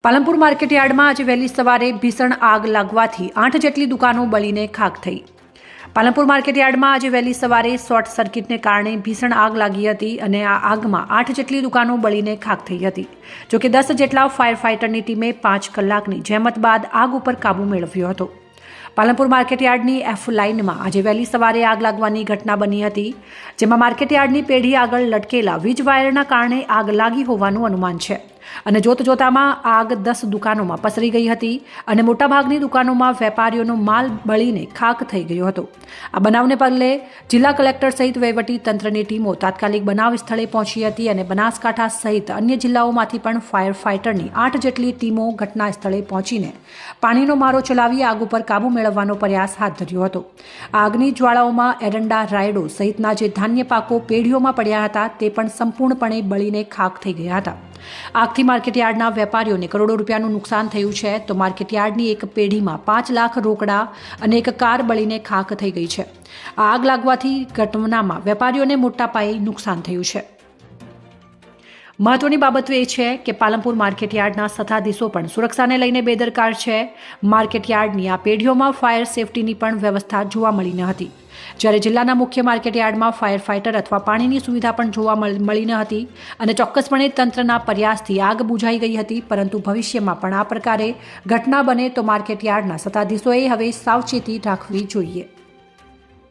પાલનપુર માર્કેટયાર્ડમાં આજે વહેલી સવારે ભીષણ આગ લાગવાથી 8 જેટલી દુકાનો બળીને ખાખ થઈ। પાલનપુર માર્કેટયાર્ડમાં આજે વહેલી સવારે શોર્ટ સર્કિટને કારણે ભીષણ આગ લાગી હતી અને આ આગમાં 8 જેટલી દુકાનો બળીને ખાખ થઈ હતી। જો કે 10 જેટલા ફાયર ફાઇટરની ટીમે 5 કલાકની જહેમત બાદ આગ ઉપર કાબૂ મેળવ્યો હતો। પાલનપુર માર્કેટયાર્ડની એફ લાઇનમાં આજે વહેલી સવારે આગ લાગવાની ઘટના બની હતી, જેમાં માર્કેટયાર્ડની પેઢી આગળ લટકેલા વીજ વાયરના કારણે આગ લાગી હોવાનું અનુમાન છે અને જોતજોતામાં આગ 10 દુકાનોમાં પસરી ગઈ હતી અને મોટાભાગની દુકાનોમાં વેપારીઓનો માલ બળીને ખાખ થઈ ગયો હતો। આ બનાવને પગલે જિલ્લા કલેક્ટર સહિત વહીવટી તંત્રની ટીમો તાત્કાલિક બનાવ સ્થળે પહોંચી હતી અને બનાસકાંઠા સહિત અન્ય જિલ્લાઓમાંથી પણ ફાયર ફાઇટરની 8 જેટલી ટીમો ઘટના સ્થળે પહોંચીને પાણીનો મારો ચલાવી આગ ઉપર કાબૂ મેળવવાનો પ્રયાસ હાથ ધર્યો હતો। આગની જ્વાળાઓમાં એરંડા, રાયડો સહિતના જે ધાન્ય પાકો પેઢીઓમાં પડ્યા હતા તે પણ સંપૂર્ણપણે બળીને ખાખ થઈ ગયા હતા। આગથી માર્કેટયાર્ડના વેપારીઓને કરોડો રૂપિયાનું નુકસાન થયું છે, તો માર્કેટયાર્ડની એક પેઢીમાં 5 લાખ રોકડા અને એક કાર બળીને ખાખ થઈ ગઈ છે। આગ લાગવાથી ઘટનામાં વેપારીઓને મોટા પાયે નુકસાન થયું છે। મહત્વની બાબત એ છે કે પાલનપુર માર્કેટયાર્ડના સત્તાધીશો પણ સુરક્ષાને લઈને બેદરકાર છે। માર્કેટયાર્ડની આ પેઢીઓમાં ફાયર સેફટીની પણ વ્યવસ્થા જોવા મળી ન હતી, જ્યારે જિલ્લાના મુખ્ય માર્કેટયાર્ડમાં ફાયર ફાઇટર અથવા પાણીની સુવિધા પણ જોવા મળી ન હતી અને ચોક્કસપણે તંત્રના પ્રયાસથી આગ બુઝાઈ ગઈ હતી। પરંતુ ભવિષ્યમાં પણ આ પ્રકારે ઘટના બને તો માર્કેટયાર્ડના સત્તાધીશોએ હવે સાવચેતી રાખવી જોઈએ।